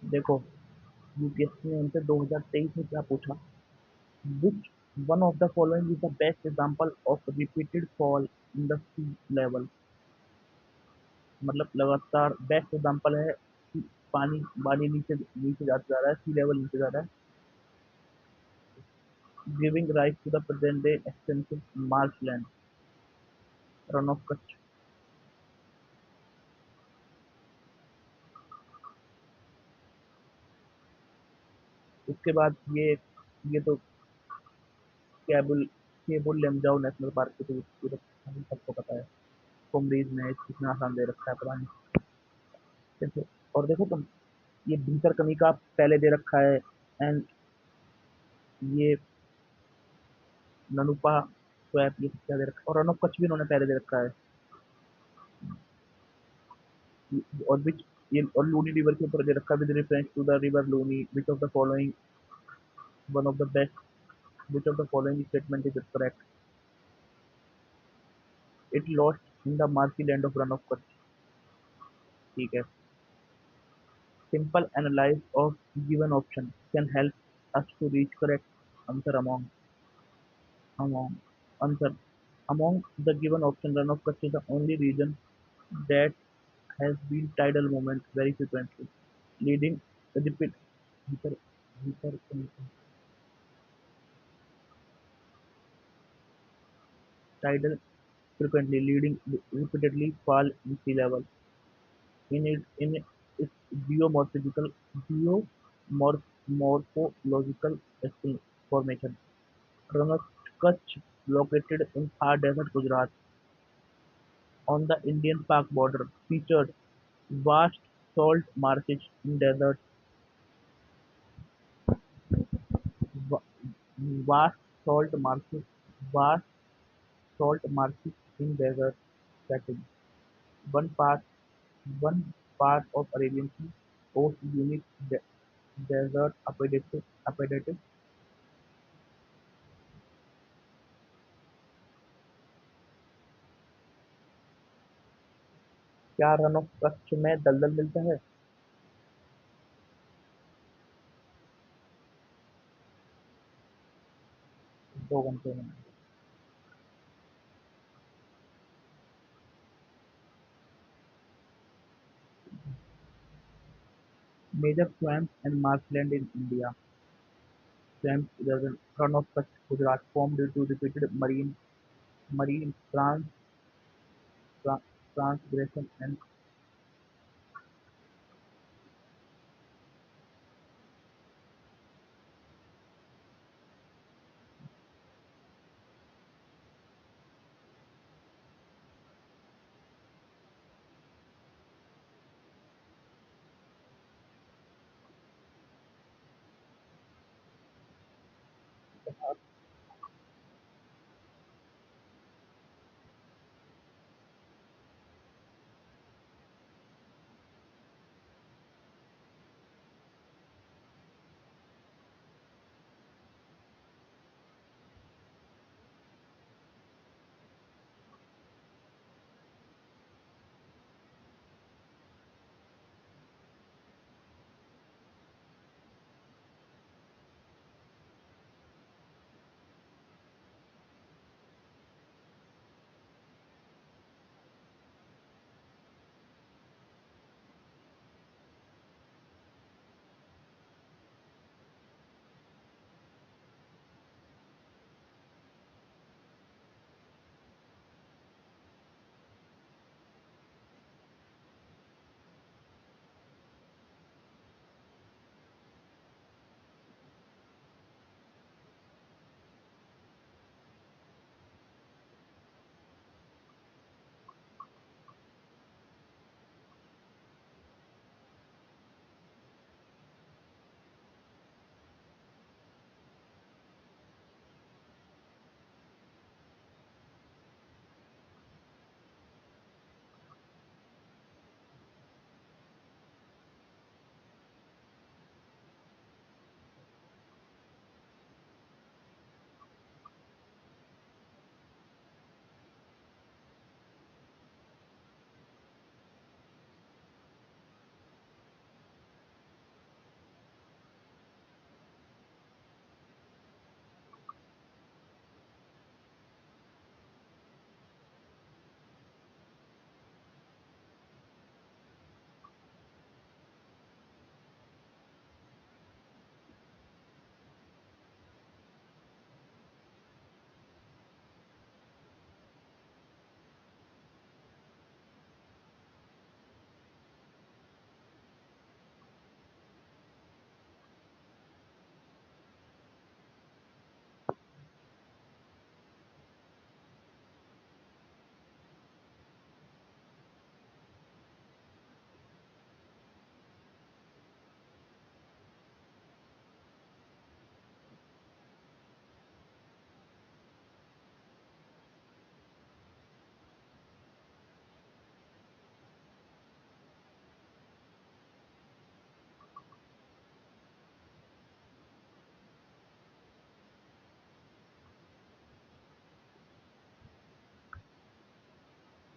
देखो, यूपीएससी ने उनसे 2023 में क्या पूछा? Which one of the following is the best example of repeated fall in the sea level? मतलब लगातार बेस्ट एग्जांपल है कि पानी पानी नीचे नीचे जाता जा रहा है, सी लेवल नीचे जा रहा है, giving rise to the present day extensive marshland, Rann of Kutch. उसके बाद ये तो केबुल केबुल लेमजाओ नेशनल पार्क की तो ये तो हम सबको पता है। कुमरीज ने कितना आसान दे रखा है, पता नहीं। देखो, और देखो तुम, ये भीतर कमी का पहले दे रखा है, एंड ये ननुपा स्वैप ये क्या दे रखा है, और रन ऑफ कच्छ भी इन्होंने पहले दे रखा है। और विच ये और लूनी रिवर के ऊपर दे रखा है, with reference to the river Luni, which of the following one of the best, which of the following statement is correct? It lost in the marshy land of Rann of Kutch. ठीक है। Simple analysis of given option can help us to reach correct answer among answer among the given option. Run of Kutch is the only region that has been tidal movement very frequently, leading repeat repeat- repeat- tidal frequently leading repeatedly fall in sea level. In its geomorphological geomorphological formation. Run of Kutch, located in Thar Desert, Gujarat, on the Indian-Pak border, featured vast salt marshes in desert, va- vast salt marshes, vast salt marshes in desert setting. One part, one part of Arabian Sea hosts unique desert appetites. क्या run of Kutch में दलदल मिलता है? 2 घंटे में। Major swamps and marshland in India. Swamps erosion, run of Kutch, Gujarat, formed due to repeated marine transgression and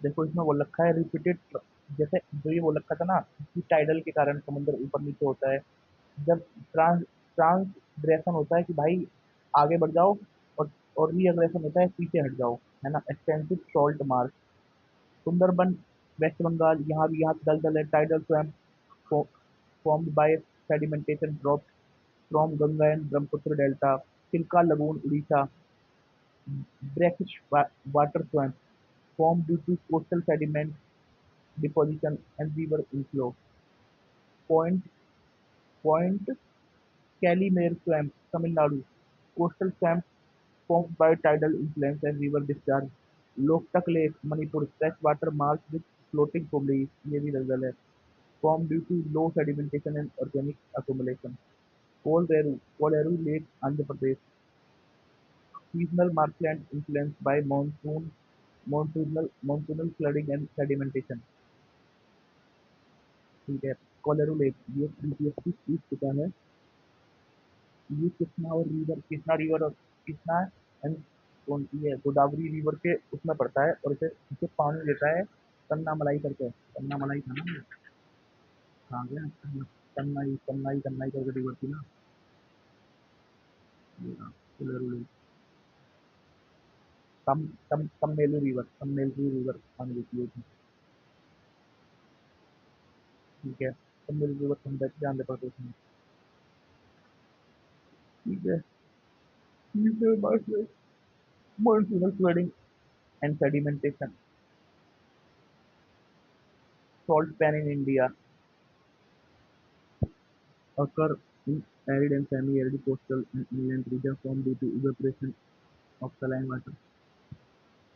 देखो इसमें बोल रखा है रिपीटेड, जैसे जो ये बोल रखा था ना कि टाइडल के कारण समुद्र ऊपर नीचे होता है, जब ट्रांसग्रेशन होता है कि भाई आगे बढ़ जाओ, और रीअग्रेशन होता है पीछे हट जाओ, है ना। Extensive salt marsh, Sundarban West Bengal, यहाँ पे दलदल है। Tidal swamp formed by sedimentation drop from Ganga and Brahmaputra delta. Chilka lagoon Orissa, brackish water swamp formed due to coastal sediment deposition and river inflow. Point Point Calimere Swamp, Tamil Nadu. Coastal swamp formed by tidal influence and river discharge. Loktak Lake, Manipur. Freshwater marsh with floating combes. ये भी दलदल है. Formed due to low sedimentation and organic accumulation. Koleru Lake, Andhra Pradesh. Seasonal marshland influenced by monsoonal flooding and sedimentation. ठीक है. Kolleru lake ये previously पूछ चुका है. ये कृष्णा रिवर और कृष्णा एंड कौन सी है गोदावरी रिवर के उसमें पड़ता है, और इसे इसे पानी देता है कन्ना मलाई करके. कन्ना मलाई था ना ये? कहाँ गया कन्नाई कन्नाई कन्नाई करके रिवर थी ना. ये रहा, कोलेरू लेक. तमिलनाडु रिवर पानी देती है इसमें. ठीक है. तमिलनाडु रिवर कम बहती है आंध्र प्रदेश में. ठीक है. ठीक है. Monsoonal flooding and sedimentation. Salt pan in India occur in arid and semi-arid coastal and inland regions formed due to evaporation of saline water.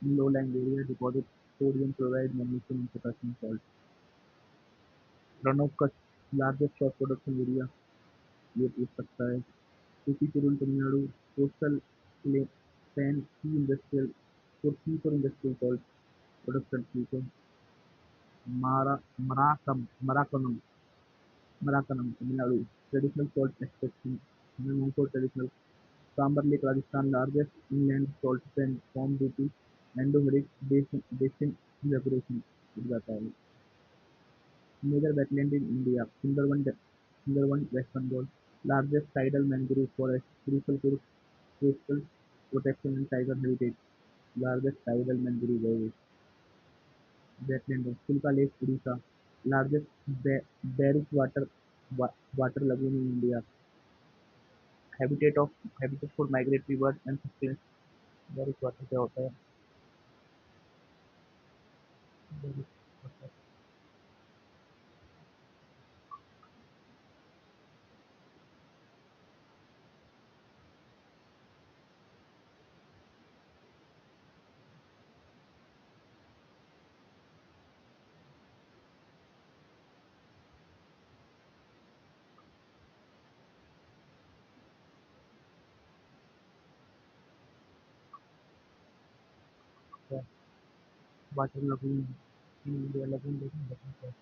In low-lying areas, deposit sodium chloride, magnesium, and potassium salt. Run of Kutch, largest crop production area, ये पूछ सकता है. Tuticorin, Tamil Nadu, coastal plain key for industrial salt production. ठीक है. Mara, Maracanum, Tamil Nadu, traditional salt extraction, known for traditional. Sambar Lake, Rajasthan, largest inland salt fen formed due to endorheic basin evaporation. मिल जाता है. Major wetland in India, Sundarban, West Bengal, largest tidal mangrove forest, crucial for coastal protection and tiger heritage. Largest tidal mangrove wetland है. Chilka Lake, Odisha, largest brackish water lagoon in India. Habitat of Habitat for migratory birds and sustains brackish water क्या होता है? Brackish water. Water lagoon in India lagoon लेकिन lagoon कैसे.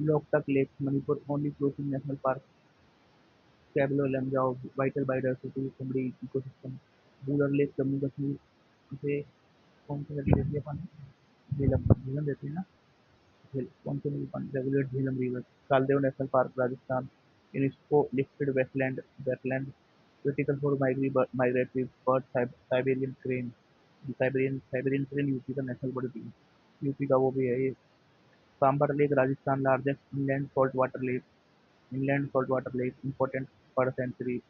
Loktak lake Manipur only floating national park. Keibul Lamjao vital biodiversity कुमड़ी ecosystem. Wular lake Jammu Kashmir. इसे कौन सी नदी देती है पानी? झेलम. झेलम देती है ना. कौन सी नदी पानी regulate Jhelum river. Keoladeo national park Rajasthan. UNESCO listed wetland critical for migratory bird. Siberian crane. Siberian crane UP का नेशनल बर्ड भी है. यूपी का वो भी है ये. Sambhar lake Rajasthan, largest inland saltwater lake, important for a century.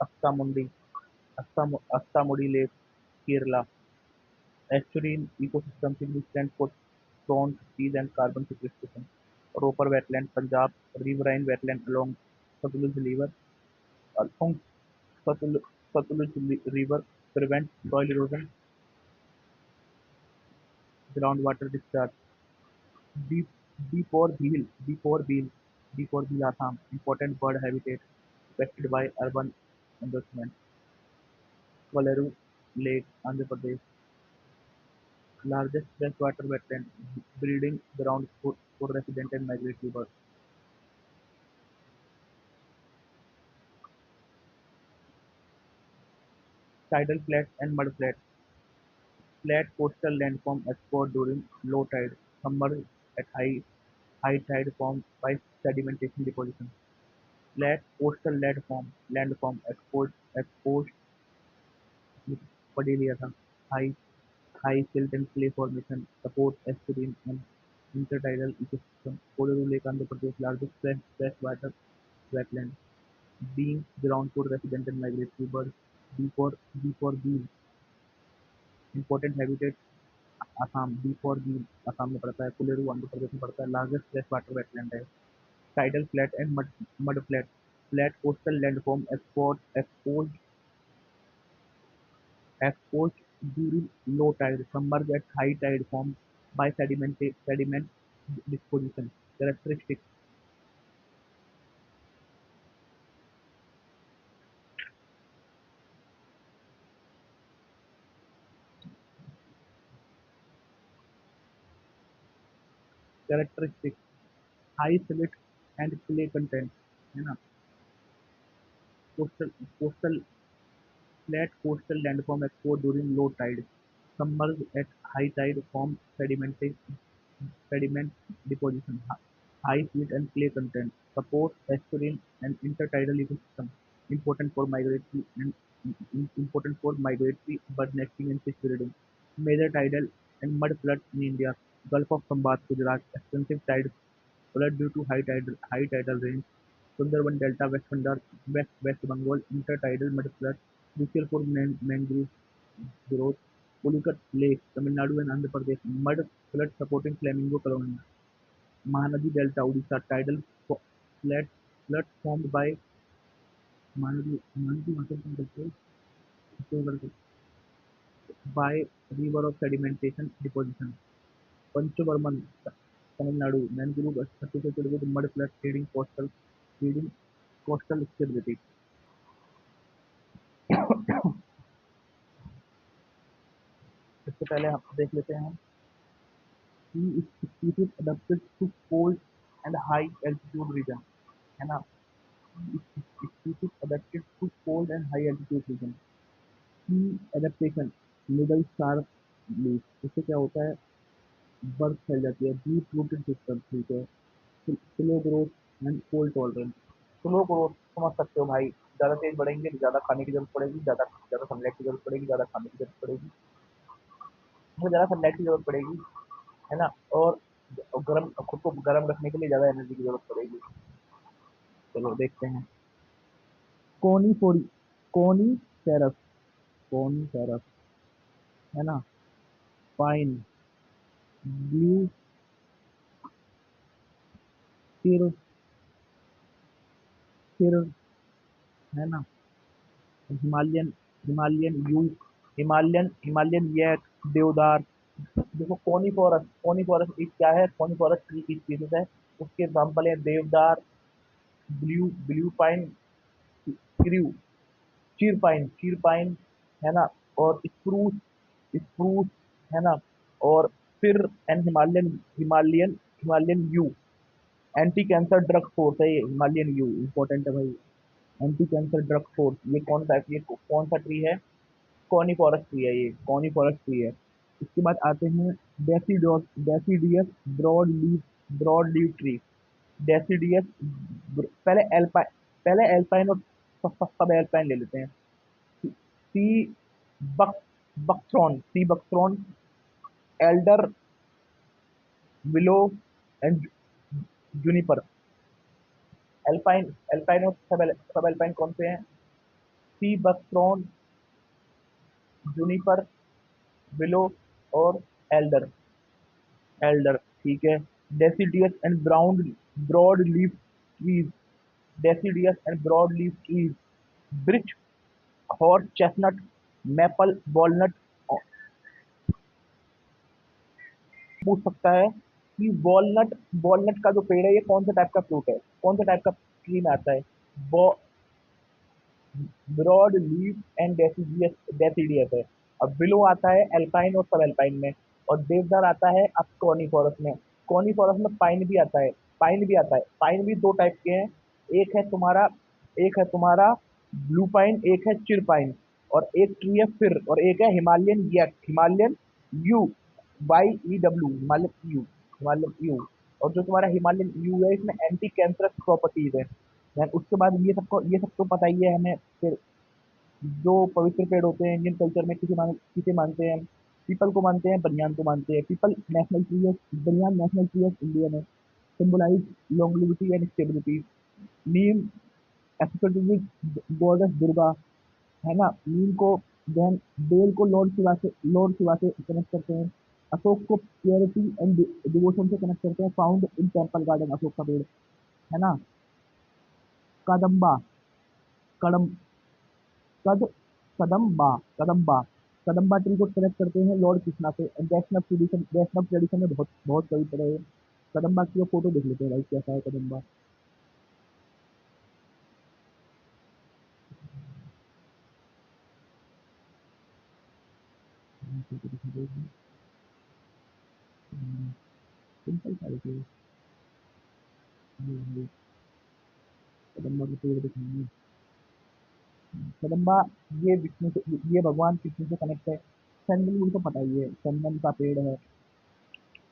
Astamundi, Astamudi Lake, Kerala, estuarine ecosystem significant for prawns, seas and carbon sequestration. Roper wetland, Punjab, riverine wetland along Satluj River, along Satluj. Satluj River prevents soil erosion, groundwater discharge. Deep Deep or Bhil Assam, important bird habitat affected by urban encroachment. Koleru Lake, Andhra Pradesh, largest freshwater wetland, breeding ground for resident and migratory birds. Tidal flats and mud flats, flat coastal landform explored during low tide, submerged at high tide formed by sedimentation deposition. Flat coastal landform exposed पढ़ ही लिया था. High high silt and clay formation support estuarine and intertidal ecosystem. Kodaru Lake, Andhra Pradesh, largest freshwater wetland, being ground for resident and migratory birds. B for bees, important habitat Assam. B for bees, Assam में पड़ता है. कुलेरू आंध्र प्रदेश में पड़ता है. Largest fresh water wetland है. Tidal flat and mud flat, flat coastal landform exposed during low tide, submerged at high tide formed by sediment deposition. Characteristics: characteristics: high silt and clay content, है ना. Coastal flat coastal landform exposed during low tide, submerged at high tide form sediment deposition. High silt and clay content support estuarine and intertidal ecosystem. Important for migratory and important for migratory bird nesting and fish breeding. Major tidal and mud floods in India. Gulf of Khambat, Gujarat. Extensive tide flood due to high tidal rains. Sundarban Delta, West Bengal. Intertidal mud floods crucial for mangrove growth. Pulicat Lake, Tamil Nadu and Andhra Pradesh. Mud floods supporting flamingo colonies. Mahanadi Delta, Odisha. Flat floods formed by Mahanadi by river of sedimentation deposition. Panchvarman, Tamil Nadu. Mangrove associated with mud floods feeding coastal stability. इससे पहले हम देख लेते हैं कि species adapted to cold and high altitude region, है ना. Species adapted to cold and high altitude region. Key adaptation, middle sharp leaf. इससे क्या होता है, बर्फ फैल जाती है. डीप रूटेड सिस्टम, ठीक है. Slow growth and cold tolerance. Slow growth समझ सकते हो भाई, ज़्यादा तेज बढ़ेंगे तो ज़्यादा खाने की जरूरत पड़ेगी, ज़्यादा ज़्यादा सनलाइट की जरूरत पड़ेगी, ज़्यादा खाने की जरूरत पड़ेगी, तो ज़्यादा सनलाइट की जरूरत पड़ेगी, है ना. और गर्म खुद को गर्म रखने के लिए ज़्यादा एनर्जी की जरूरत पड़ेगी. चलो देखते हैं. कोनीफोरी कोनीफेरस कोनीफेरस, है ना. पाइन, ब्लू फिर फिर है ना. हिमालयन हिमालयन यू हिमालयन येक, देवदार. देखो कोनिफोरस एक क्या है, कोनिफोरस ट्री की स्पीशीज है. उसके एग्जाम्पल है देवदार, ब्लू पाइन, क्रू चीर पाइन, है ना. और स्प्रूस, है ना. और फिर and Himalayan you. Anti cancer drug force है ये हिमालयन यू, इंपॉर्टेंट है भाई. एंटी कैंसर ड्रग फोर्स, ये कौन सा ट्री है, कॉनी फॉरेस्ट ट्री है. इसके बाद आते हैं deciduous broad leave tree. Deciduous, पहले एल्पाइन पहले एल्पाइन और सब एल्पाइन ले लेते हैं. Sea buck sea buckthorn, alder, willow and juniper. Alpine alpine और सब एल्पाइन कौन से हैं, सी बकथ्रॉन, जूनिपर, विलो और एल्डर. ठीक है. Deciduous and broad leaf trees. Deciduous and broad leaf trees. Birch horse chestnut, maple, walnut. पूछ सकता है कि वॉलनट वॉलनट का जो पेड़ है ये कौन सा टाइप का फ्रूट है, कौन सा टाइप का ट्री में आता है। ब्रॉड लीफ एंड डेसिडियस है। अब बिलो आता है एल्पाइन और सब एल्पाइन में, और देवदार आता है अब कॉनिफोरस में। कॉनिफोरस में पाइन भी आता है, पाइन भी आता है। पाइन भी दो टाइप के हैं, एक है तुम्हारा ब्लू पाइन, एक है चिर पाइन, और एक ट्री है फिर, और एक है Himalayan Himalayan you, YEW, Himalayan you, Himalayan you. और जो तुम्हारा हिमालयन यू है इसमें एंटी कैंसरस प्रॉपर्टीज है। Then उसके बाद ये सब तो पता ही है हमें। फिर जो पवित्र पेड़ होते हैं इंडियन कल्चर में, किसे मानते हैं, पीपल को मानते हैं, बनियान को मानते हैं। पीपल नेशनल ट्री है, banyan national tree of India में, symbolize longevity and stability. Neem associated with goddess Durga, है ना, नीम को। देन बेल को लॉर्ड शिवा से कनेक्ट करते हैं। अशोक को प्योरिटी एंड डिवोशन से कनेक्ट करते हैं, फाउंड इन टेम्पल गार्डन अशोक का पेड़, है ना। कदम्बा, कदम कद कदम्बा कदम्बा कदम्बा ट्री को कनेक्ट करते हैं लॉर्ड कृष्णा से। वैष्णव ट्रेडिशन में बहुत बहुत पवित्र है। कदम्बा की फोटो देख लेते हैं भाई, कैसा है कदम्बा। सिंपल सा है, कदम्बा के पेड़ दिखाएंगे। कदम्बा ये भगवान कृष्ण से कनेक्ट है। चंदन तो पता ही है, चंदन का पेड़ है।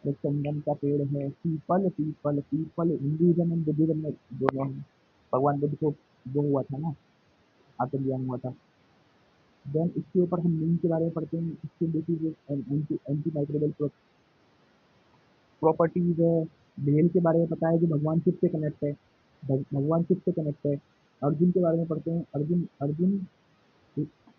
एक चंदन का पेड़ है। People people people Hinduism and Buddhism में दोनों है। भगवान बुद्ध को जो हुआ था ना, आत्मज्ञान हुआ था। देन इसके ऊपर हम नीम के बारे में पढ़ते हैं। इसके basis anti anti microbial properties है। भेल के बारे में पता है, जो भगवान शिव से कनेक्ट है, भगवान शिव से कनेक्ट है। अर्जुन के बारे में पढ़ते हैं। अर्जुन अर्जुन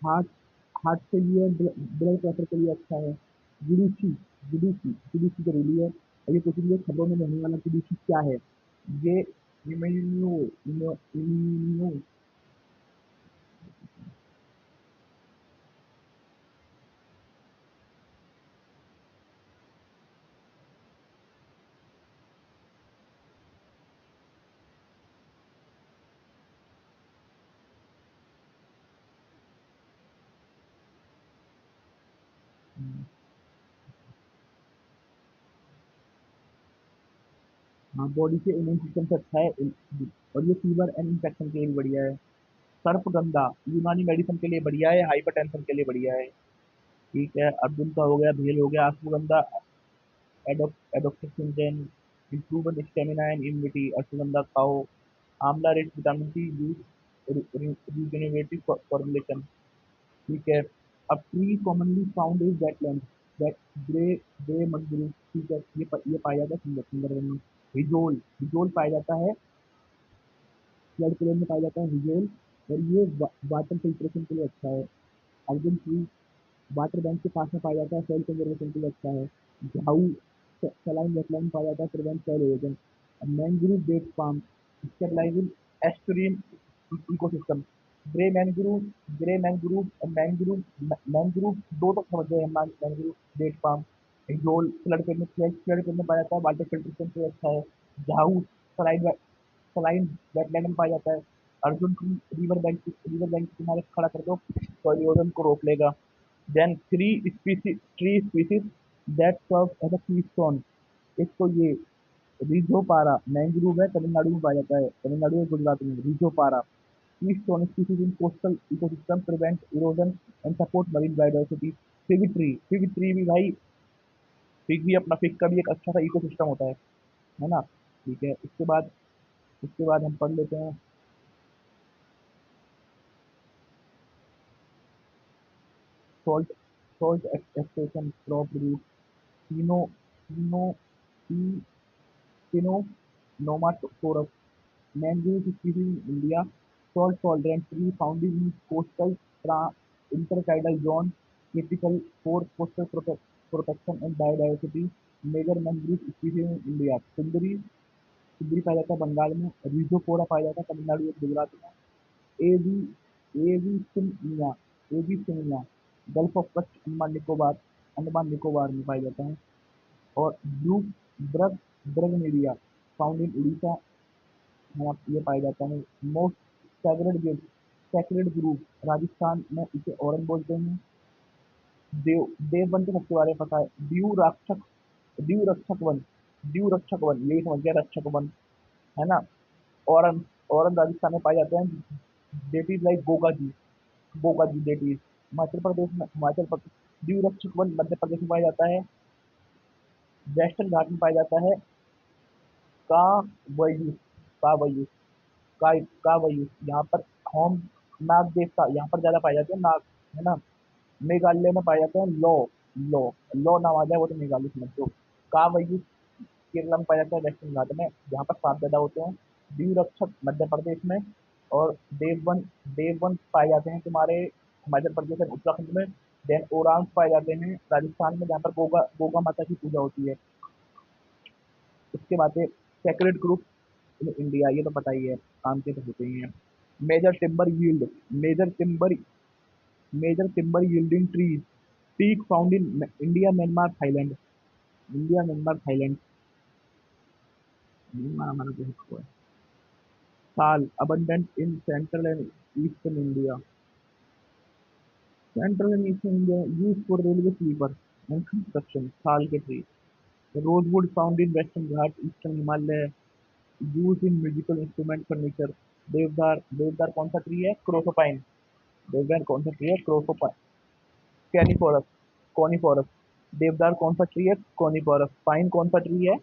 हार्ट हार्ट के लिए, ब्लड प्रेशर के लिए अच्छा है। विदुषी विदुषी विदुषी जरूरी है। और ये पूछेंगे खबरों में रहने वाला विदुषी क्या है। ये इम्यूनो इम्यूनो इम्यूनो। हाँ, बॉडी के इम्यून सिस्टम से अच्छा है। और ये फीवर एंड इन्फेक्शन के लिए भी बढ़िया है। सर्पगंधा यूनानी मेडिसिन के लिए बढ़िया है, हाइपरटेंशन के लिए बढ़िया है। ठीक है, अर्जुन का हो गया, भेल हो गया। Ashwagandha adaptogen, improve stamina and immunity. अश्वगंधा खाओ। Amla rich vitamin C, use regenerative formulation. ठीक है। अब tree commonly found is wetland, wet grey grey mangrove. ठीक है, ये पाया जाता है सुंदरबन में। हिजोल हिजोल पाया जाता है, फ्लड प्लेन में पाया जाता है हिजोल। और ये वाटर फिल्ट्रेशन के लिए अच्छा है। अर्जुन ट्री वाटर बैंक के पास में पाया जाता है, सॉइल कंजर्वेशन के लिए अच्छा है। झाऊ सलाइन वेटलैंड पाया जाता है, prevent soil erosion. Mangrove that form stabilizing estuarine ecosystem. Grey mangrove grey mangrove mangrove mangrove दो तक समझ गए हम। मैंग्रोव डेट फार्म हिजोल फ्लड में पाया जाता है, वाटर फिल्ट्रेशन के लिए अच्छा है। झाऊ सलाइन सलाइन वेटलैंड में पाया जाता है। अर्जुन की रिवर बैंक के किनारे खड़ा कर दो तो इरोजन को रोक लेगा। Then tree species that serve as a keystone. एक तो ये रिझोपारा मैंग्रोव है, तमिलनाडु में पाया जाता है, तमिलनाडु और गुजरात में। Rhizophora keystone species in coastal ecosystem, prevent erosion and support marine biodiversity. Fig tree भी भाई, फिग का भी एक अच्छा सा इकोसिस्टम होता है ना। ठीक है, इसके बाद हम पढ़ लेते हैं salt salt extraction crop root. तीनो तीनो टिनोनोमाटोरस mangrove species in India. Salt tolerant tree found in coastal intertidal zone, critical for coastal protection and biodiversity. Major mangrove species in India. सुंदरी पाया जाता है बंगाल में। रिजोफोरा पाया जाता है तमिलनाडु और गुजरात में। एविसिनिया, एविसिनिया, गल्फ ऑफ कच्छ, अंडमान निकोबार में पाया जाता है। और ब्लू ब्रग ब्रगनेरिया, फाउंड इन उड़ीसा, यहाँ ये पाया जाता है। Most sacred gift, sacred group, Rajasthan में इसे औरंग बोलते हैं। देव देववन के सबके बारे में पता है। द्यू रक्षक वन, द्यू रक्षक वन, यही समझ गया, रक्षक वन, है ना। औरंग, औरंग राजस्थान में पाए जाते हैं। That is like Goga ji, Goga ji that is Himachal Pradesh में, हिमाचल प्रदेश। द्यू रक्षक वन मध्य प्रदेश में पाया जाता है। वेस्टर्न घाट में पाया जाता है। कावयूस, कावयूस, कावयूस, यहाँ पर होम, नाग देवता यहाँ पर ज्यादा पाए जाते हैं, नाग, है ना। मेघालय में पाए जाते हैं। लो, लो नाम आ जाए वो तो मेघालय समझ लो। कावयूस केरला में पाया जाता है, वेस्टर्न घाट में, जहाँ पर सांप ज्यादा होते हैं। द्यू रक्षक मध्य प्रदेश में। और देववन, देववन पाए जाते हैं तुम्हारे हिमाचल प्रदेश और उत्तराखंड में। देन ओरांग पाए जाते हैं राजस्थान में, जहाँ पर गोगा गोगा माता की पूजा होती है। उसके बाद है सेक्रेड ग्रुप इन इंडिया, ये तो पता ही है, काम के तो होते ही हैं। Major timber yield, major timber, major timber yielding trees, teak found in India, Myanmar, Thailand, India, Myanmar, Thailand, Myanmar हमारा जो हिस्सा है। साल abundant in central and eastern India, central and eastern India used for railway sleeper and construction, साल के tree. Rosewood found in western Ghat, eastern Himalaya, use in musical instrument furniture. देवदार, देवदार कौन सा ट्री है? क्रोसोपाइन। देवदार कौन सा ट्री है? क्रोसोपाइन। कैनिफोरस, कॉनिफोरस। देवदार कौन सा ट्री है? कॉनिफोरस। पाइन कौन सा ट्री है?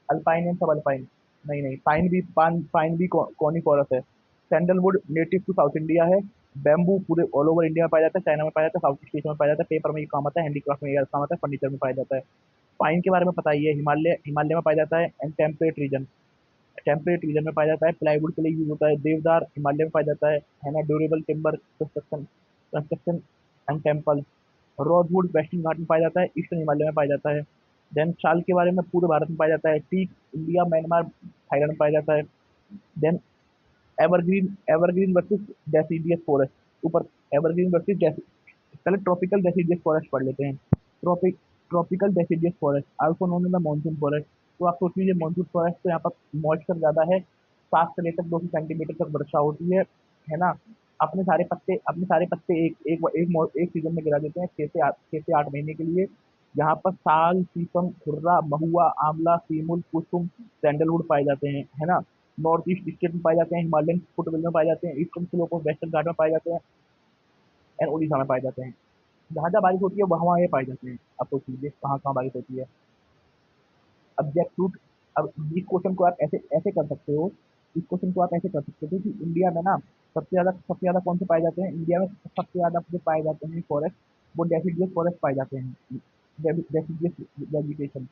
Alpine and sub alpine. नहीं नहीं, पाइन भी कॉनिफोरस है। Sandalwood native to South India है। बैम्बू पूरे ऑल ओवर इंडिया में पाया जाता है, चाइना में पाया जाता है, साउथ ईस्ट एशिया में पाया जाता है, पेपर में ये काम आता है, हैंडीक्राफ्ट में ये काम आता है, फर्नीचर में पाया जाता है। पाइन के बारे में पता ही है, हिमालय, हिमालय में पाया जाता है एंड टेम्परेट रीजन में पाया जाता है, प्लाईवुड के लिए यूज होता है। देवदार हिमालय में पाया जाता है ना। Durable timber, construction, construction and temple. Rosewood western Ghat में पाया जाता है, ईस्टर्न हिमालय में पाया जाता है। देन शाल के बारे में पूरे भारत में पाया जाता है। टीक इंडिया, म्यांमार, थाईलैंड में पाया जाता है। Then evergreen, evergreen versus deciduous forest, ऊपर एवरग्रीन वर्सेस डेसी, पहले ट्रॉपिकल डेसिडियस फॉरेस्ट पढ़ लेते हैं। Tropic, tropical deciduous forest also known as the monsoon forest. तो आप सोच लीजिए मॉनसून फॉरेस्ट, तो यहाँ पर मॉइस्चर ज्यादा है, 7 से लेकर 200 सेंटीमीटर तक वर्षा होती है ना। अपने सारे पत्ते एक सीजन में गिरा देते हैं, 6 से 8 महीने के लिए। यहाँ पर साल, शीशम, खुर्रा, महुआ, आंवला, सीमुल, कुसुम, सैंडलवुड पाए जाते हैं, है ना। नॉर्थ ईस्ट स्टेट में पाए जाते हैं, हिमालयन फुटविल में पाए जाते हैं, eastern slope of western Ghat में पाए जाते हैं, एंड उड़ीसा में पाए जाते हैं। जहाँ जहाँ बारिश होती है वहाँ वहाँ ये पाए जाते हैं। आप सोच लीजिए कहाँ कहाँ बारिश होती है। अब जैक फ्रूट, अब इस क्वेश्चन को आप ऐसे ऐसे कर सकते हो, इस क्वेश्चन को आप ऐसे कर सकते हो कि इंडिया में ना सबसे ज्यादा कौन से पाए जाते हैं? इंडिया में सबसे ज्यादा जो पाए जाते हैं फॉरेस्ट, वो डेसिडियस फॉरेस्ट पाए जाते हैं। Deciduous vegetation.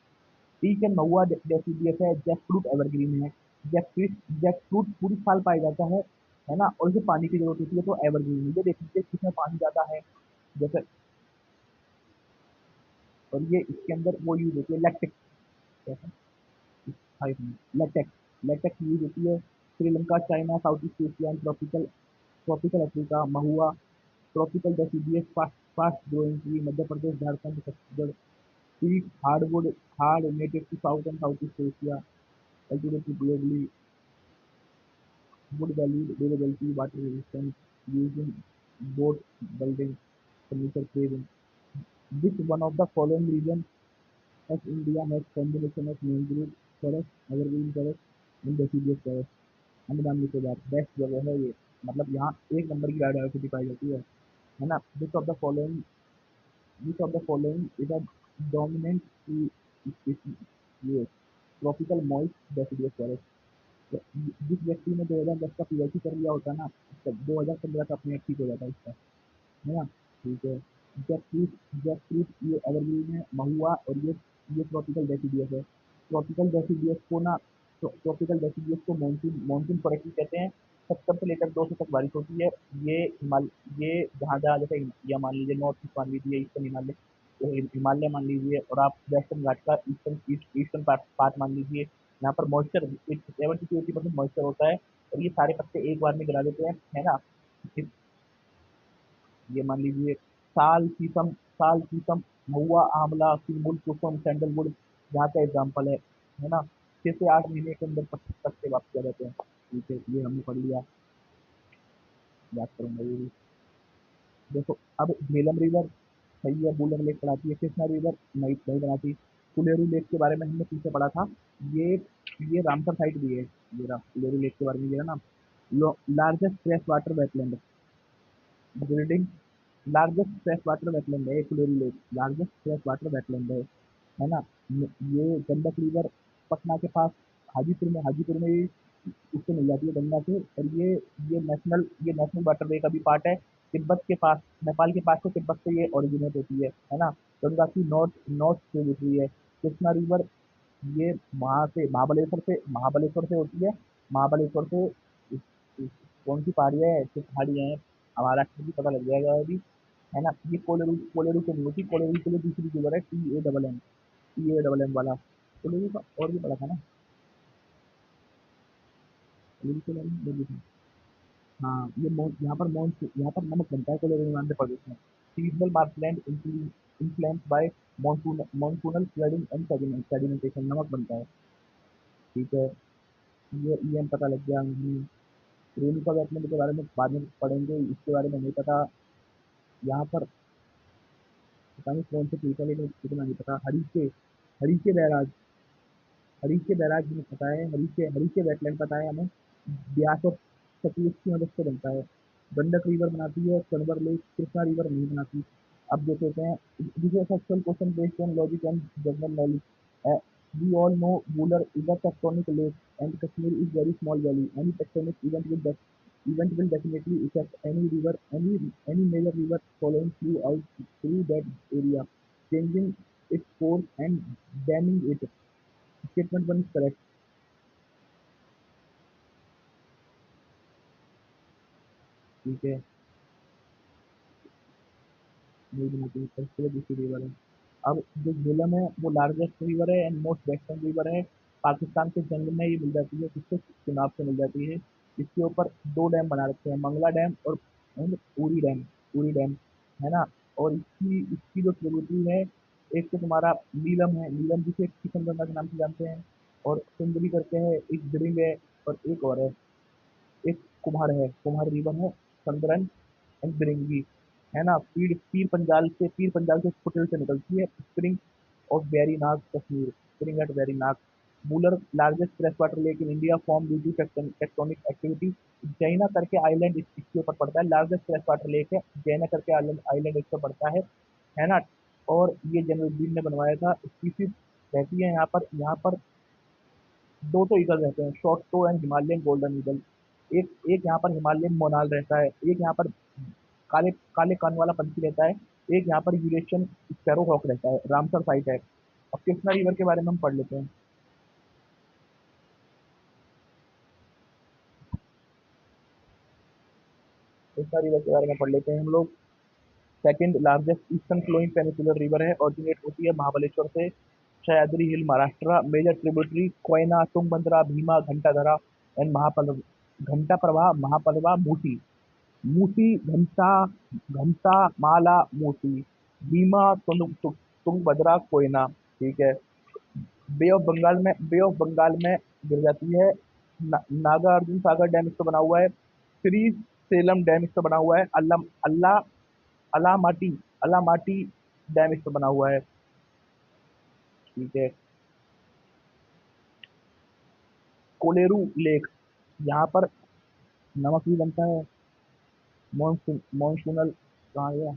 Peak and Mahua deciduous है, जैक फ्रूट एवरग्रीन है। जैक फ्रूट पूरी साल पाया जाता है ना। और इसे पानी की जरूरत होती है, तो एवरग्रीन है। ये देख लीजिए किसमें पानी ज्यादा है, जैसे। और ये इसके अंदर वो यूज होती है लैक्टिक, लेटेक्स, लेटेक्स यूज होती है। Sri Lanka, China, south east Asia, tropical, tropical Africa, mahua, tropical deciduous, fast fast growing tree, Madhya Pradesh, Jharkhand, Chhattisgarh. Teak hardwood, hard native to south and south east Asia, cultivated globally, wood valued durability, water resistance, used in boat building, furniture framing. Which one of the following regions of India has combination of mangrove forest, evergreen forest and deciduous forest? Andaman Nicobar best जगह है ये, मतलब यहाँ एक number की biodiversity पाई जाती है ना। विच of the following is a dominant ये ट्रॉपिकल मॉइस्ट डेसिडियस फॉरेस्ट। तो जिस व्यक्ति ने 2010 का पीएचडी कर लिया होता ना, तो 2015 का अपने आप ठीक हो जाता है इसका, है ना। ठीक है। जैकफ्रूट ये एवरग्रीन है, महुआ, और ये ट्रॉपिकल डेसिडियस है। ट्रॉपिकल डेसिडियस को ना, ट्रॉपिकल डेसिडियस को मानसून मानसून फॉरेस्ट भी कहते हैं। 70 से लेकर 200 तक बारिश होती है। ये हिमाल ये जहाँ जहाँ जैसे या मान लीजिए नॉर्थ ईस्ट मान लीजिए, ईस्टर्न हिमालय, तो हिमालय मान लीजिए, और आप वेस्टर्न घाट का ईस्टर्न पार्ट पार्ट मान लीजिए। यहाँ पर मॉइस्चर 70 से 80% मॉइस्चर होता है, और ये सारे पत्ते एक बार में गिरा देते हैं, है ना। ये मान लीजिए साल शीशम महुआ आंवला सीमुल कुसुम सैंडलवुड यहाँ का एग्जाम्पल है ना। 6 से 8 महीने के अंदर पत्ते वापस आ जाते हैं। ठीक है, ये हमने पढ़ लिया, याद करूंगा ये भी। देखो अब झेलम रिवर सही है, बूलर लेक बनाती है, कृष्णा रिवर नहीं नहीं बनाती। कुलेरू लेक के बारे में हमने पीछे पढ़ा था, ये ये रामसर साइट भी है। ये रहा कुलेरू लेक के बारे में, ये है ना। Largest fresh water wetland building, largest fresh water wetland है Kolleru lake, largest fresh water wetland है ना। ये गंडक रिवर पटना के पास हाजीपुर में ही उससे मिल जाती है गंगा से। और ये नेशनल वाटरवे का भी पार्ट है। तिब्बत के पास, नेपाल के पास से तिब्बत से ये ओरिजिनेट होती है ना। गंगा की नॉर्थ नॉर्थ ट्रिब्यूटरी है। कृष्णा रिवर ये वहाँ से महाबलेश्वर से होती है। महाबलेश्वर से कौन सी पहाड़ी है, किस पहाड़ी है, महाराष्ट्र की, पता लग जाएगा अभी, है ना। ये कोलेरू से नहीं होती, कोलेरू के लिए दूसरी रिवर है, टी ए डबल एन वाला। कोलेरू का और भी पड़ा था ना, कोलेरू के बारे में बोली थी। हाँ, यहाँ पर नमक बनता है कोलेरू में, आंध्र प्रदेश में। Seasonal marshland influence by monsoonal flooding and sedimentation, नमक बनता है। ठीक है, ये हम पता लग गया हमें। रेणुका वेटलैंड के बारे में बाद में पढ़ेंगे, इसके बारे में नहीं पता। यहाँ पर पता नहीं कौन से पूछा, लेकिन इतना नहीं पता। हरीके बैराज, हरीके बैराज हमें पता है, हरीके वेटलैंड पता है हमें। ब्यास और सतलुज की मदद से बनता है। गंडक रिवर बनाती है, कनवर लेक, कृष्णा रिवर नहीं बनाती। अब देख लेते हैं, this is factual question based on logic and general knowledge. We all know Buller is a tectonic lake and Kashmir is very small valley. Any tectonic event will definitely affect any major river flowing through that area, changing its course and damming it. Statement one is correct. ठीक है, नहीं बनाती, सबसे दूसरी river है। अब जो झेलम है वो लार्जेस्ट रिवर है एंड मोस्ट वेस्टर्न रिवर है। पाकिस्तान के जंग में ये मिल जाती है, किससे, चुनाव से मिल जाती है। इसके ऊपर दो डैम बना रखे हैं, मंगला डैम और उरी डैम, है ना। और इसकी इसकी जो ट्रिब्यूटरी है, एक तो तुम्हारा नीलम है, नीलम जिसे किशनगंगा के नाम से जानते हैं, और सुंदरी करके है, एक ड्रिंग है, और एक और है, एक कुम्हार रिवर है, संदरन एंड बिरंगी, है ना। पीर पंजाल से फुटेल से निकलती है। Spring of Verinag Kashmir, spring at Verinag. Wular largest fresh water lake in India form due to tectonic activity. जैना करके आइलैंड इसके ऊपर पड़ता है, लार्जेस्ट फ्रेश वाटर लेक है, जैना करके आइलैंड आइलैंड इस पर पड़ता है ना। और ये जलालुद्दीन ने बनवाया था। स्पीसीज रहती है यहाँ पर दो तो ईगल रहते हैं, short toe and Himalayan golden eagle. एक एक यहाँ पर हिमालयन मोनाल रहता है, एक यहाँ पर काले काले कान वाला पंछी रहता है, एक यहाँ पर यूरेशियन स्पैरो हॉक रहता है। रामसर साइट है। अब कृष्णा रिवर के बारे में हम पढ़ लेते हैं। कृष्णा रिवर के बारे में पढ़ लेते हैं हम लोग। Second largest eastern flowing peninsular river है, ऑरिजिनेट होती है महाबलेश्वर से, Sahyadri hill Maharashtra. Major tributary Koyna, Tungabhadra, Bhima, घंटाधरा एंड घंटा प्रवाह, महापरवा, मूसी। मूसी, घंटा, माला, मूसी, भीमा, तुंगभद्रा, कोयना। ठीक है। बे ऑफ बंगाल में गिर जाती है। नागार्जुन सागर डैम इस पर बना हुआ है। श्री सेलम डैम इस पर बना हुआ है। अल्लाह अलामाटी अलामाटी डैम इस पर बना हुआ है। ठीक है। कोलेरू लेक, यहाँ पर नमक भी बनता है। मॉनसूनल कहाँ गया,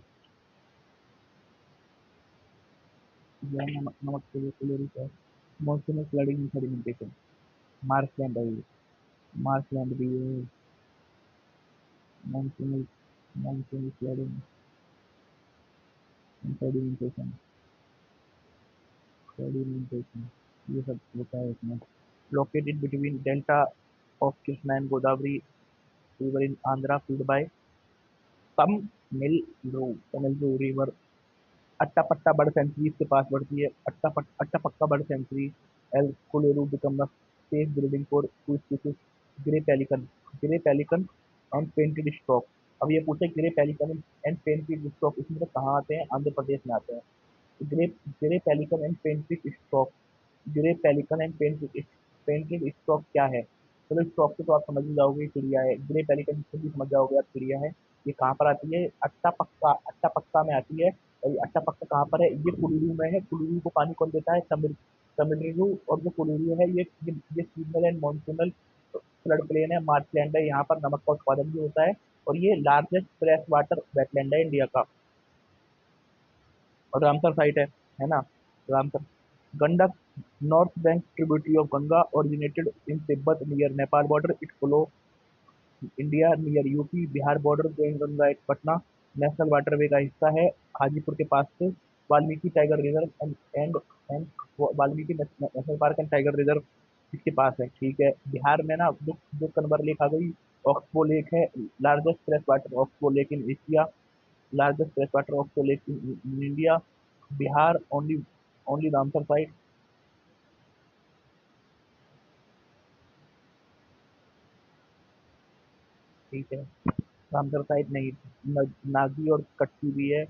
यह नमक नमक के लिए कोलेरू का मॉनसूनल फ्लडिंग सेडिमेंटेशन। मार्शलैंड है ये, मार्शलैंड भी है। Monsoonal monsoonal flooding sedimentation, sedimentation, ये सब होता है इसमें। Located between delta of Krishna and Godavari river in Andhra feed by Tamil river. अट्टापट्टा बर्ड सेंचुरी इसके पास बढ़ती है। Atapaka bird sanctuary. L Kolleru become the safe breeding for two species, grey pelican grey pelican and painted stork. अब ये पूछे ग्रे पेलिकन एंड पेनफिश stork, इसमें से कहाँ आते हैं? आंध्र प्रदेश में आते हैं। ग्रे ग्रे पेलिकन एंड पेनफिश स्टॉक, ग्रे पेलिकन एंड पेनफिश पेनफिश स्टॉक क्या है? चलो स्टॉक से तो आप समझ ही जाओगे ये चिड़िया है। ग्रे पेलिकन से भी समझ जाओगे आप चिड़िया है। ये कहाँ पर आती है? अट्टा पक्का में आती है। और ये अट्टा पक्का कहाँ पर है? ये कुल्लू में है। कुल्लू को पानी कौन देता है? तमिलनाडु। और जो कुल्लू है ये seasonal and monsoonal flood plain है, मार्शलैंड है, यहाँ पर नमक का उत्पादन भी होता है। और ये लार्जेस्ट फ्रेश वाटर वेटलैंड है इंडिया का। और रामसर साइट है ना? Ramsar. Gandak, north bank tributary of Ganga, originated in तिब्बत near Nepal border, it flow India near UP Bihar border, going Ganga at Patna. National waterway का हिस्सा है, हाजीपुर के पास से। Valmiki tiger reserve and Valmiki national park and tiger reserve इसके पास है। ठीक है। बिहार में ना जो कनवर लेक आ गई, ऑक्सबो लेक है, largest fresh water oxbow lake in Asia, largest fresh water oxbow lake in India. Bihar only, only Ramsar site. ठीक है। रामसर साइट नहीं। नागी और कट्टी भी है।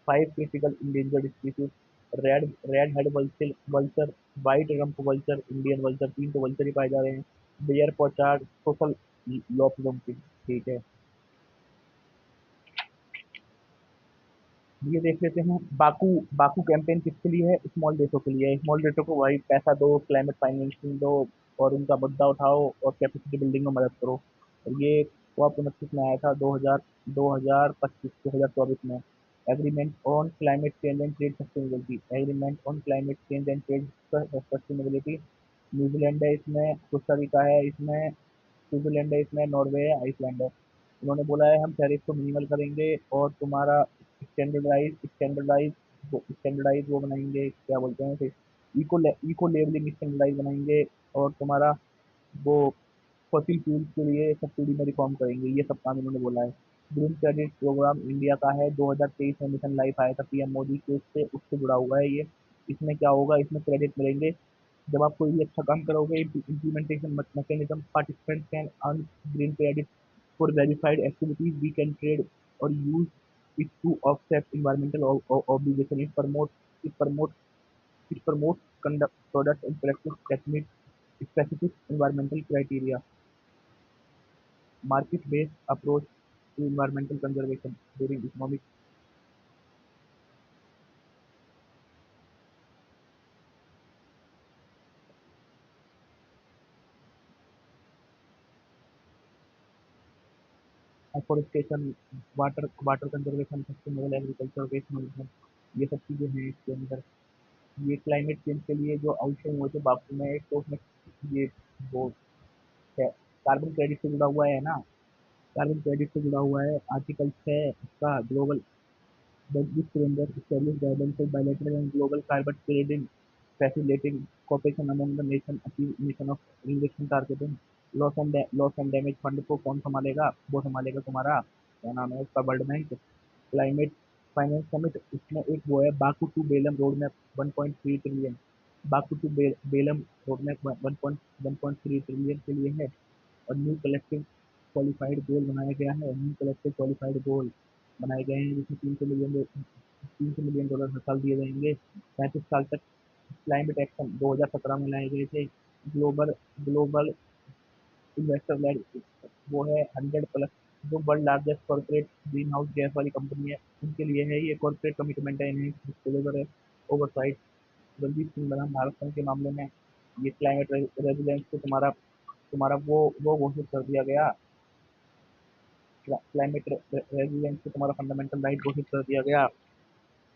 Five critical endangered species, red red head vulture vulture white rump vulture, Indian vulture, तीन तो vulture ही पाए जा रहे हैं। बेयर पोचार्ड, सोशल लॉपडोंकिन। ठीक है। ये देख लेते हैं। बाकू बाकू कैंपेन किसके लिए है? स्मॉल देशों के लिए है। स्मॉल देशों को भाई पैसा दो, क्लाइमेट फाइनेंसिंग दो, और उनका मुद्दा उठाओ और कैपेसिटी बिल्डिंग में मदद करो। और ये कॉप 29 में आया था, 2025-2024 में। Agreement on climate change and trade sustainability, agreement on climate change and trade sustainability. New Zealand है इसमें, कोस्टा रिका है इसमें, स्विट्जरलैंड है इसमें, नॉर्वे है, आइसलैंड है। उन्होंने बोला है हम टैरिफ को मिनिमल करेंगे और तुम्हारा स्टैंडर्डाइज वो बनाएंगे, क्या बोलते हैं उसे, इको लेबलिंग स्टैंडर्डाइज बनाएंगे। और तुम्हारा वो फॉसिल फ्यूल्स के लिए सब्सिडी में रिफॉर्म करेंगे। ये सब काम इन्होंने बोला है। ग्रीन क्रेडिट प्रोग्राम इंडिया का है, 2023 में मिशन लाइफ आया था पीएम मोदी के, उससे जुड़ा हुआ है ये। इसमें क्या होगा? इसमें क्रेडिट मिलेंगे जब आप कोई भी अच्छा काम करोगे। Implementation mechanism, participant can earn green credit for verified activities we can trade और use it to offset environmental obligation. It promote conduct product and practice technique specific environmental criteria, market based approach to environmental conservation during economic afforestation, water conservation, sustainable agriculture, waste management, ये सब चीजें हैं इसके अंदर। ये climate change के लिए जो आउटलाइन हुए थे बापू में, एक तो उसमें ये वो है, कार्बन क्रेडिट से जुड़ा हुआ है ना। कार्बन क्रेडिट से जुड़ा हुआ है आर्टिकल 6 इसका, global this framework established guidelines for bilateral and global carbon trading, facilitating cooperation among the nation achieve mission of reduction targeting। Loss and damage fund को कौन संभालेगा? वो संभालेगा तुम्हारा क्या नाम है उसका, world bank. Climate finance summit, इसमें एक वो है Baku to Belem road map 1.3 trillion. Baku to Belem road map 1.3 trillion के लिए है। और न्यू कलेक्टिव क्वालिफाइड गोल बनाया गया है, न्यू कलेक्टिव क्वालिफाइड गोल बनाए गए हैं, जिसमें $300 हर साल दिए जाएंगे 35 साल तक। क्लाइमेट एक्शन 2017 में लाए गए थे। ग्लोबल ग्लोबल इन्वेस्टर लेड वो है 100 प्लस, जो world largest corporate green house gas वाली कंपनी है उनके लिए है ये। कॉर्पोरेट कमिटमेंट है, इन्हें डिस्क्लोजर है, ओवरसाइट। रणजीत सिंह बनाम भारत संघ के मामले में ये क्लाइमेट रेजिलेंस को तुम्हारा तुम्हारा वो घोषित कर दिया गया। क्लाइमेट रेजिलेंस को तुम्हारा फंडामेंटल राइट घोषित कर दिया गया।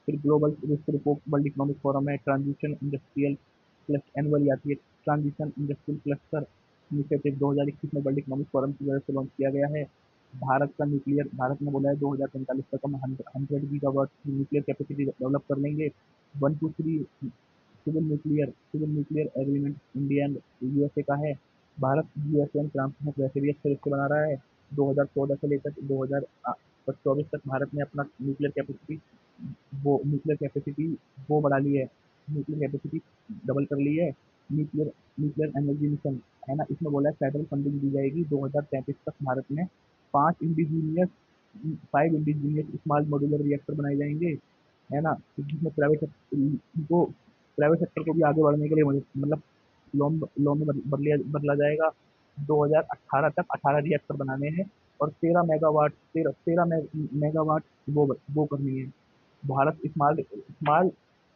फिर global risk report world economic forum है, ट्रांजिशन इंडस्ट्रियल क्लस्टर एनुअली आती है। ट्रांजिशन इंडस्ट्रियल क्लस्टर इनिशिएटिव 2021 में वर्ल्ड इकोनॉमिक फोरम की वजह से लॉन्च किया गया है। भारत ने बोला है 2045 तक हम 100 गीगावाट की न्यूक्लियर कैपेसिटी डेवलप कर लेंगे। 1 to 3 civil nuclear agreement India and USA का है। भारत यूएसए एंड फ्रांस में वैसे भी अच्छे रिश्ते बना रहा है। 2014 से लेकर 2024 तक भारत ने अपना न्यूक्लियर कैपेसिटी वो बढ़ा ली है, न्यूक्लियर कैपेसिटी डबल कर ली है। न्यूक्लियर न्यूक्लियर एनर्जी मिशन है ना, इसमें बोला है फेडरल फंडिंग दी जाएगी 2033 तक। भारत में 5 indigenous 5 indigenous small modular reactor बनाए जाएंगे, है ना, जिसमें प्राइवेट सेक्टर को भी आगे बढ़ने के लिए मतलब लोन लोन में बदला जाएगा। 2018 तक 18 रिएक्टर बनाने हैं और 13 मेगावाट वो करनी है। Bharat small small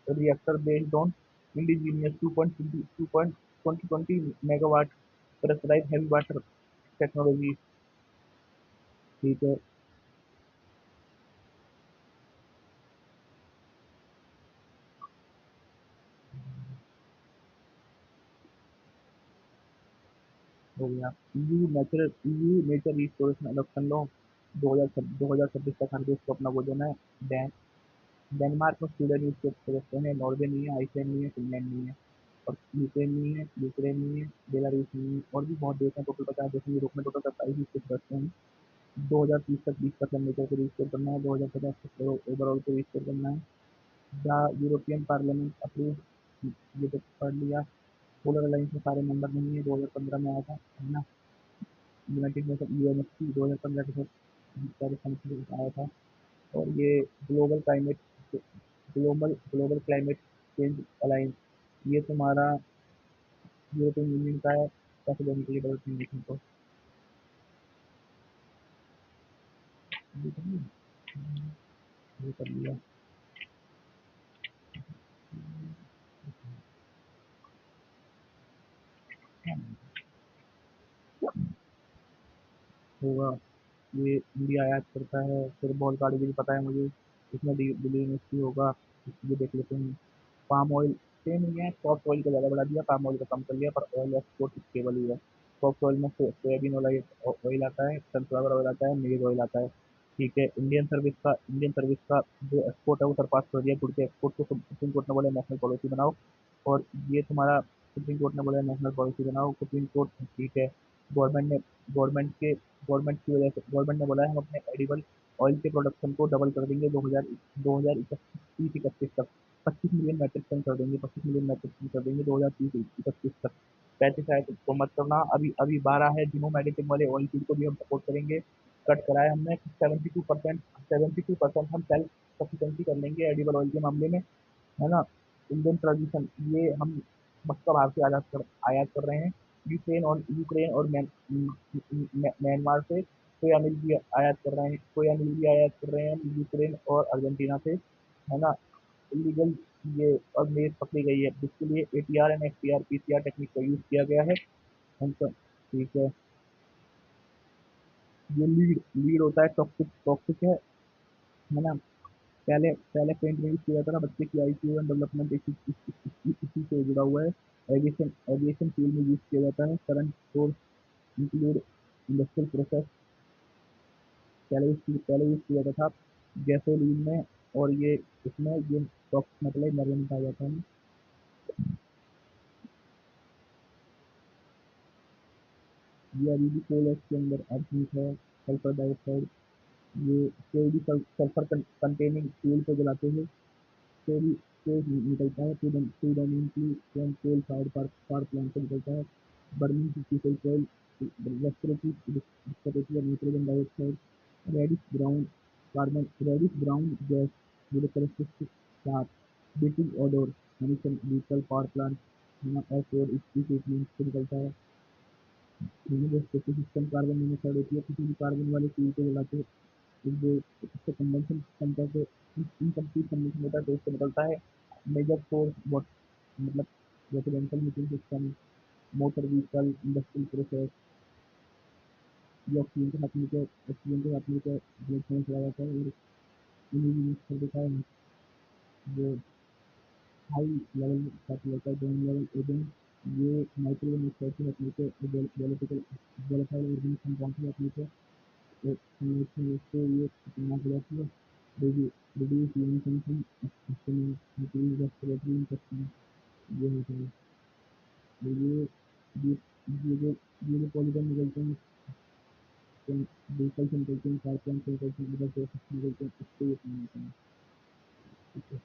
reactor based on indigenous 2.20 megawatt pressurise heavy water technology. ठीक है। हो गया। EU nature resource adoption law 2026 तक हर देश को अपना वो देना है। डैन डेनमार्क में स्वीडन यूज के सदस्य हैं, नॉर्वे नहीं है, आइसलैंड नहीं है, फिनलैंड नहीं है, और यूक्रेन नहीं है, बेलारूस नहीं है, और भी बहुत देश हैं। टोटल 50 देश हैं, यूरोप में टोटल 27 यूज के सदस्य हैं। 2030 तक 20% नेचर को रिस्टोर करना है, 2050 तक ओवरऑल को रिस्टोर करना है। द यूरोपियन पार्लियामेंट अप्रूव, ये तो पढ़ लिया। पोलर अलायंस में सारे मेंबर नहीं है, 2015 में आया था, है ना। यूनाइटेड नेशन यूएनएससी 2015 के साथ सारे संगठन आया था। और ये global climate global global climate change alliance, ये तुम्हारा यूरोपियन यूनियन का है, सस्टेनेबल डेवलपमेंट मिशन को। ये कर लिया, ये कर लिया। होगा। ये इंडिया आयात करता है, फिर बॉल गाड़ी भी पता है मुझे, इसमें दिल्ली यूनिवर्सिटी होगा, ये देख लेते हैं। पाम ऑयल सेम ही है, सॉफ्ट ऑयल को ज़्यादा बढ़ा दिया, पाम ऑयल को कम कर लिया, पर ऑयल एक्सपोर्ट स्टेबल ही है। सॉफ्ट ऑयल में सोयाबीन ऑयल आता है, सनफ्लावर ऑयल आता है, मेज ऑयल आता है। ठीक है। इंडियन सर्विस का जो एक्सपोर्ट है वो सरपास कर दिया, गुड़ के एक्सपोर्ट को सुप्रीम कोर्ट ने बोला नेशनल पॉलिसी बनाओ। और ये तुम्हारा सुप्रीम कोर्ट ने बोला नेशनल पॉलिसी बनाओ, सुप्रीम कोर्ट। ठीक है। गवर्नमेंट ने गवर्नमेंट के गवर्नमेंट की वजह से गवर्नमेंट ने बोला है हम अपने एडिबल ऑयल के प्रोडक्शन को डबल कर देंगे 2031 तक। 25 मिलियन मैट्रिक टन कर देंगे, 25 मिलियन मैट्रिक टन कर देंगे 2030-31 तक। 35 है तो मत करना, अभी अभी 12 है, जिनो मेडिसिन वाले ऑयल फील्ड को भी हम सपोर्ट करेंगे। कट कराया हमने 72% हम सेल्फ सफिशिएंसी कर लेंगे एडिबल ऑयल के मामले में, है ना। इंडियन ट्रांजिशन, ये हम मक्का बाहर से आयात कर रहे हैं। यूक्रेन और म्यांमार से सोया मिल भी आयात कर रहे हैं हम, यूक्रेन और अर्जेंटीना से, है ना। इलीगल ये और मेज पकड़ी गई है, जिसके लिए ATR and XDR PCR technique का यूज किया गया है। हम सब ठीक है। ये लीड लीड होता है, टॉक्सिक टॉक्सिक है ना। पहले पहले पेंट में यूज किया जाता था, बच्चे की आईक्यू एंड डेवलपमेंट इसी से जुड़ा हुआ है। एविएशन फील्ड में यूज किया जाता है। Current source include industrial process, पहले यूज किया जाता था गैसोलीन में, और ये इसमें ये टॉक्स मतलब मरने पाया जाता है। ये अभी भी कोल के अंदर आर्सेनिक है, सल्फर डाइऑक्साइड। ये कोई भी सल्फर कंटेनिंग फ्यूल को जलाते हैं तो भी तेज निकलता है, predominantly from coal fired power plant से निकलता है। बर्निंग की फ्यूल कोयल रेस्पिरेटरी दिक्कत होती है, nitrogen dioxide, reddish brown reddish brown gas with characteristic चार, biting odour, emission vehicle power plant, और इसकी से निकलता है। जो सिस्टम कार्बन मोनोऑक्साइड होती है, किसी भी कार्बन वाले फ्यूल को जलाते हैं जो इससे कंबंशन सिस्टम का जो इनकम्प्लीट कंबंशन होता है तो इससे निकलता है। मेजर सोर्स मतलब residential heating system, motor vehicle, industrial process. ये ऑक्सीजन के साथ मिलकर ब्लड में चला जाता है, और इन्हीं यूज कर देता है जो हाई लेवल फैटी होता है, डाउन लेवल ओजोन। ये नाइट्रोजन ऑक्साइड के साथ मिलकर वोलेटाइल ऑर्गेनिक कंपाउंड के साथ मिलकर एक संरचना से ये खतरनाक हो जाती है। रिड्यूस यूनिट कंसम, इंक्रीज रेस्पिरेटरी इन्फेक्शन, ये होता है। तो ये जो पॉलीगन निकलते हैं, व्हीकल से निकलते हैं, कार प्लांट से निकलते हैं, अदर सोर्सेस से निकलते हैं, इससे ये काम होता है। ठीक है।